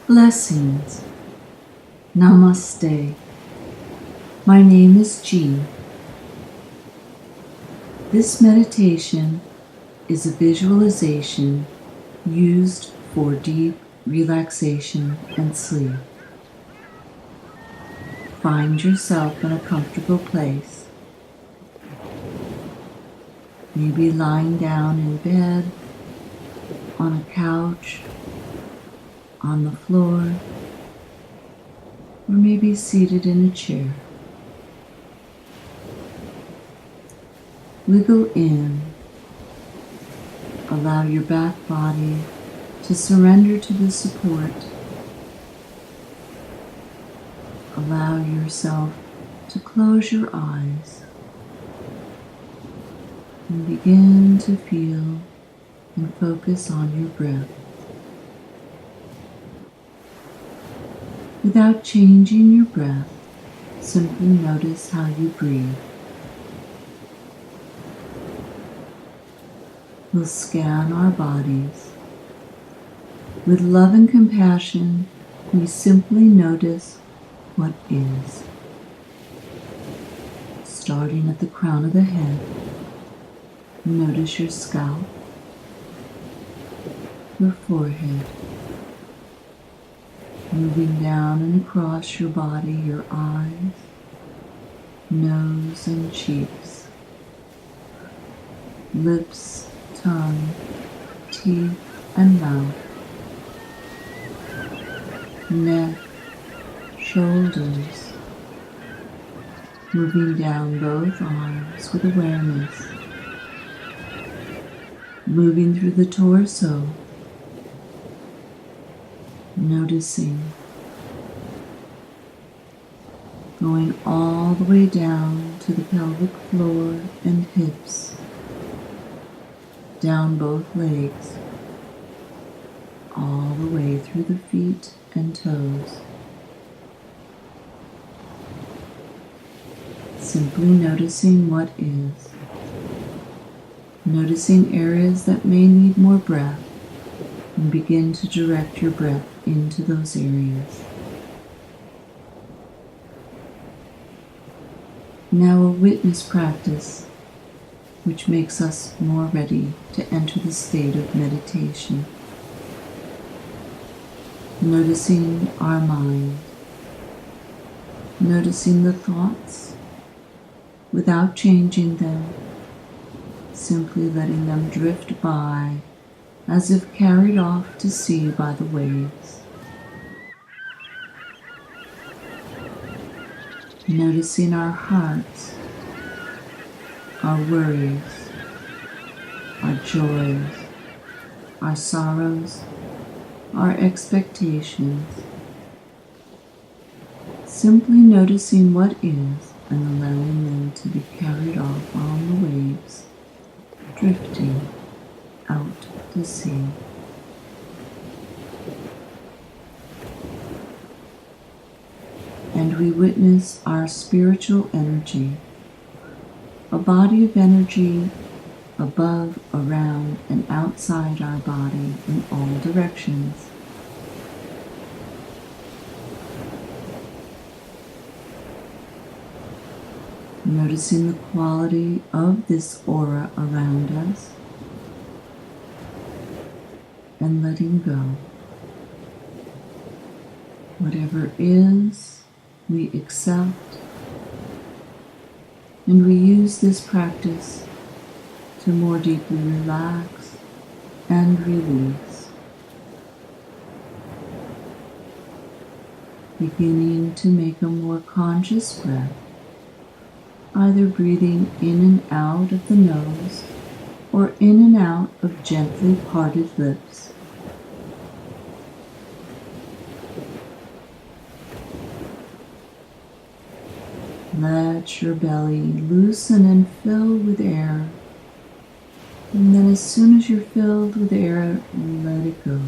Blessings. Namaste. My name is Jean. This meditation is a visualization used for deep relaxation and sleep. Find yourself in a comfortable place, maybe lying down in bed, on a couch, on the floor, or maybe seated in a chair. Wiggle in. Allow your back body to surrender to the support. Allow yourself to close your eyes and begin to feel and focus on your breath. Without changing your breath, simply notice how you breathe. We'll scan our bodies. With love and compassion, we simply notice what is. Starting at the crown of the head, notice your scalp, your forehead, moving down and across your body, your eyes, nose and cheeks, lips, tongue, teeth, and mouth, neck, shoulders, moving down both arms with awareness, moving through the torso, noticing, going all the way down to the pelvic floor and hips, down both legs, all the way through the feet and toes. Simply noticing what is. Noticing areas that may need more breath, and begin to direct your breath into those areas. Now a witness practice, which makes us more ready to enter the state of meditation. Noticing our mind, noticing the thoughts without changing them, simply letting them drift by as if carried off to sea by the waves. Noticing our hearts, our worries, our joys, our sorrows, our expectations. Simply noticing what is and allowing them to be carried off on the waves, drifting out to sea. And we witness our spiritual energy, a body of energy above, around, and outside our body in all directions. Noticing the quality of this aura around us and letting go. Whatever is, we accept, and we use this practice to more deeply relax and release. Beginning to make a more conscious breath, either breathing in and out of the nose or in and out of gently parted lips. Let your belly loosen and fill with air. And then as soon as you're filled with air, let it go.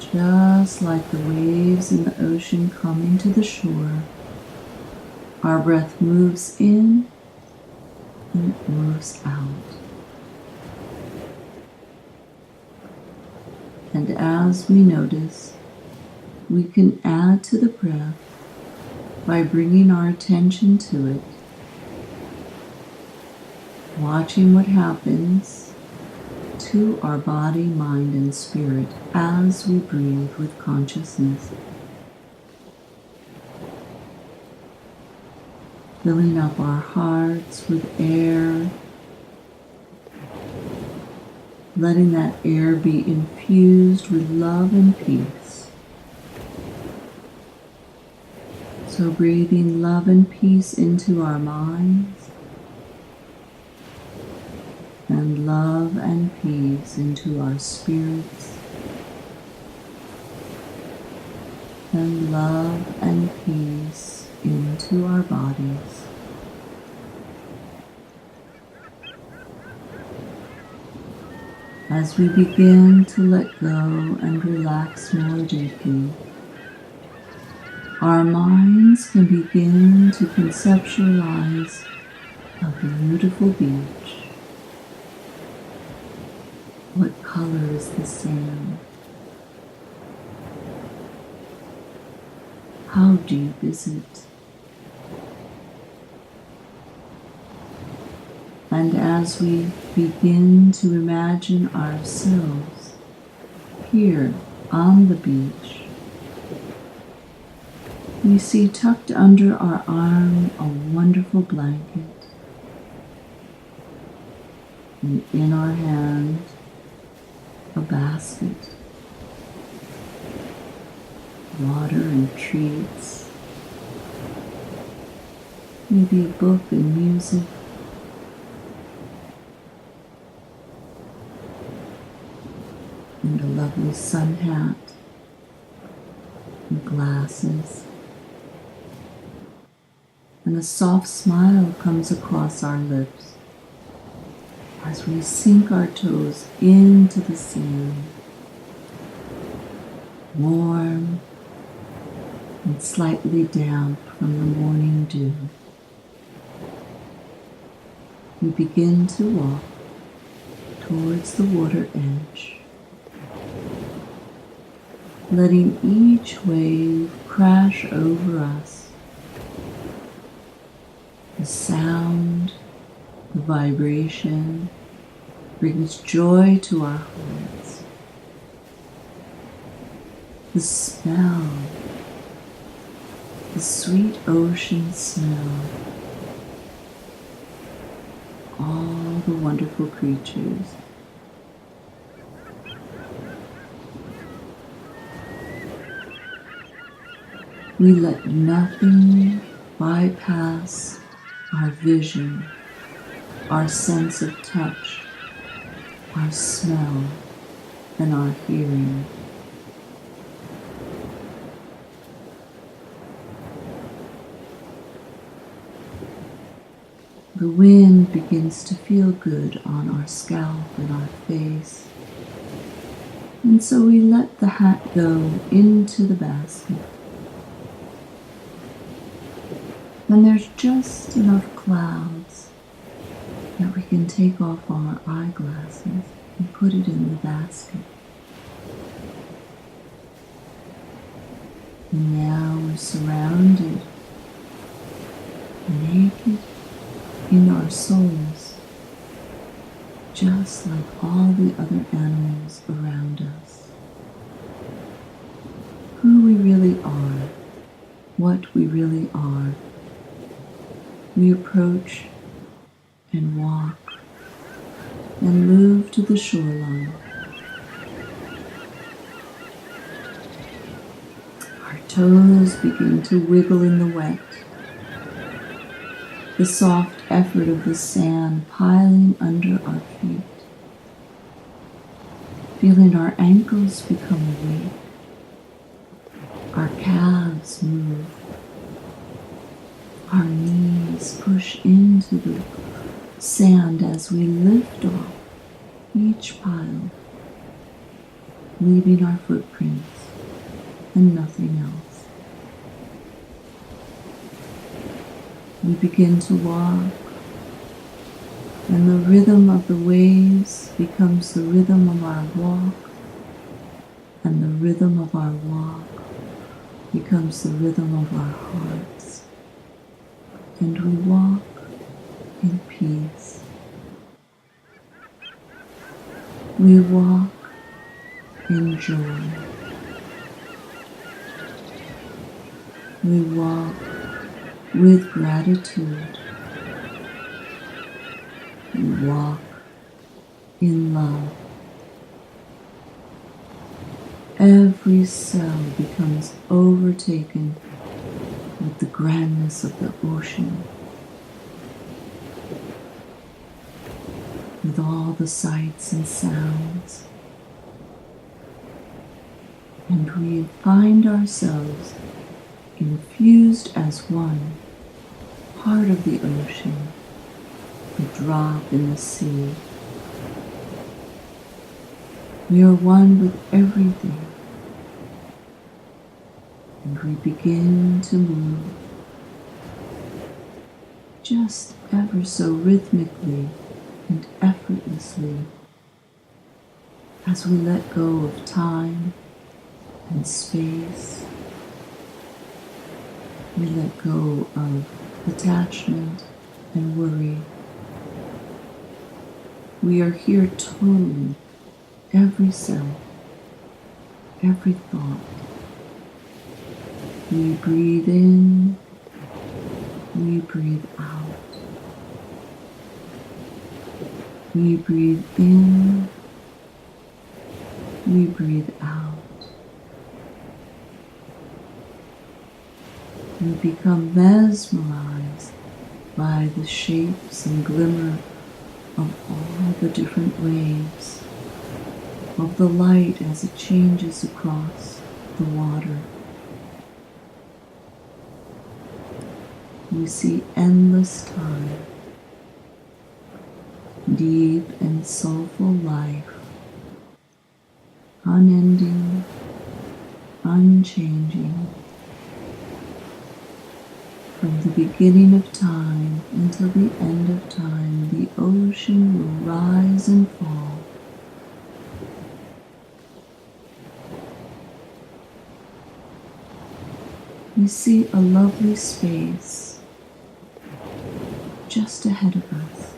Just like the waves in the ocean coming to the shore, our breath moves in and it moves out. And as we notice, we can add to the breath by bringing our attention to it, watching what happens to our body, mind, and spirit as we breathe with consciousness. Filling up our hearts with air, letting that air be infused with love and peace. So breathing love and peace into our minds, and love and peace into our spirits, and love and peace into our bodies. As we begin to let go and relax more deeply, our minds can begin to conceptualize a beautiful beach. What color is the sand? How deep is it? And as we begin to imagine ourselves here on the beach, we see tucked under our arm a wonderful blanket, and in our hand a basket, water and treats, maybe a book and music. And a lovely sun hat and glasses. And a soft smile comes across our lips as we sink our toes into the sand, warm and slightly damp from the morning dew. We begin to walk towards the water edge, letting each wave crash over us. The sound, the vibration brings joy to our hearts. The smell, the sweet ocean smell, all the wonderful creatures. We let nothing bypass our vision, our sense of touch, our smell, and our hearing. The wind begins to feel good on our scalp and our face, and so we let the hat go into the basket. And there's just enough clouds that we can take off our eyeglasses and put it in the basket. And now we're surrounded, naked in our souls, just like all the other animals around us. Who we really are, what we really are. We approach and walk and move to the shoreline. Our toes begin to wiggle in the wet, the soft effort of the sand piling under our feet, feeling our ankles become awake, our calves move, our knees push into the sand as we lift off each pile, leaving our footprints and nothing else. We begin to walk, and the rhythm of the waves becomes the rhythm of our walk, and the rhythm of our walk becomes the rhythm of our hearts, and we walk in peace. We walk in joy. We walk with gratitude. We walk in love. Every cell becomes overtaken with the grandness of the ocean, with all the sights and sounds, and we find ourselves infused as one, part of the ocean, a drop in the sea. We are one with everything, and we begin to move just ever so rhythmically and effortlessly as we let go of time and space. We let go of attachment and worry. We are here totally, every cell, every thought. We breathe in, we breathe out. We breathe in, we breathe out. We become mesmerized by the shapes and glimmer of all the different waves, of the light as it changes across the water. We see endless time, deep and soulful life, unending, unchanging. From the beginning of time until the end of time, the ocean will rise and fall. We see a lovely space just ahead of us,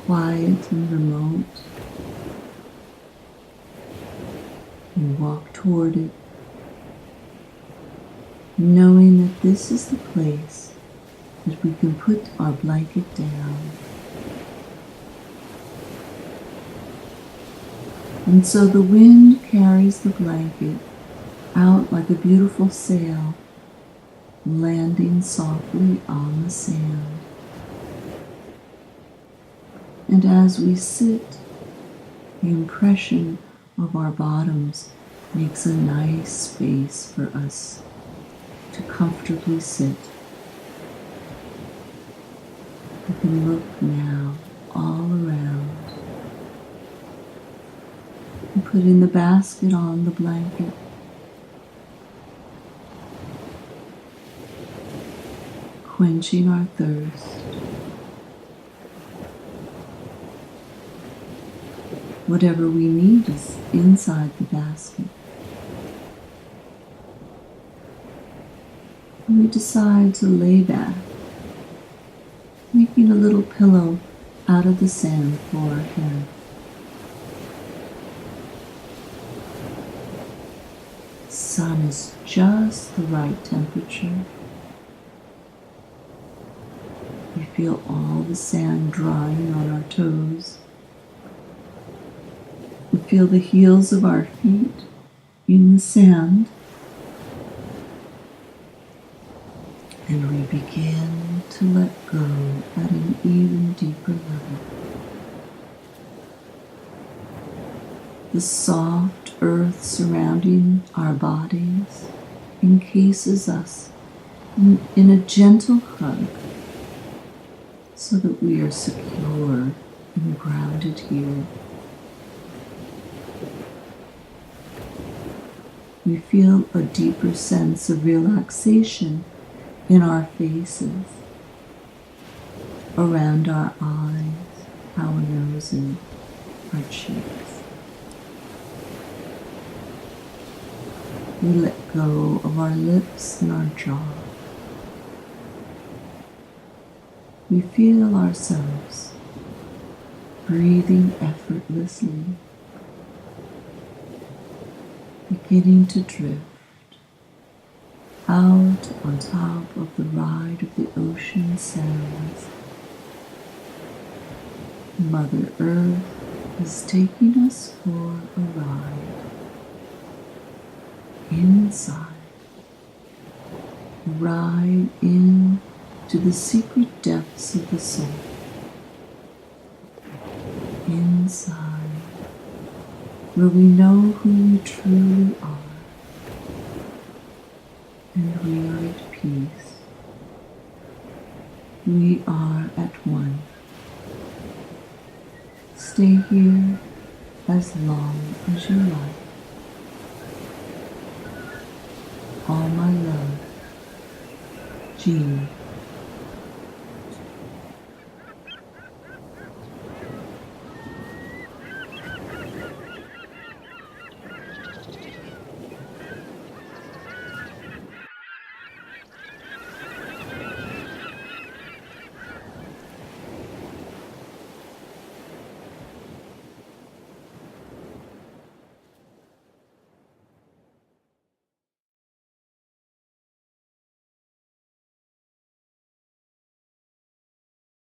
quiet and remote. We walk toward it, knowing that this is the place that we can put our blanket down. And so the wind carries the blanket out like a beautiful sail, landing softly on the sand. And as we sit, the impression of our bottoms makes a nice space for us to comfortably sit. We can look now all around and putting the basket on the blanket. Quenching our thirst. Whatever we need is inside the basket. And we decide to lay back, making a little pillow out of the sand for our head. The sun is just the right temperature. We feel all the sand drying on our toes. We feel the heels of our feet in the sand. And we begin to let go at an even deeper level. The soft earth surrounding our bodies encases us in a gentle hug so that we are secure and grounded here. We feel a deeper sense of relaxation in our faces, around our eyes, our nose, and our cheeks. We let go of our lips and our jaw. We feel ourselves breathing effortlessly, beginning to drift out on top of the ride of the ocean sands. Mother Earth is taking us for a ride inside, a ride in to the secret depths of the soul, inside where we know who we truly are, and we are at peace. We are at one. Stay here as long as you like. All my love, Jean.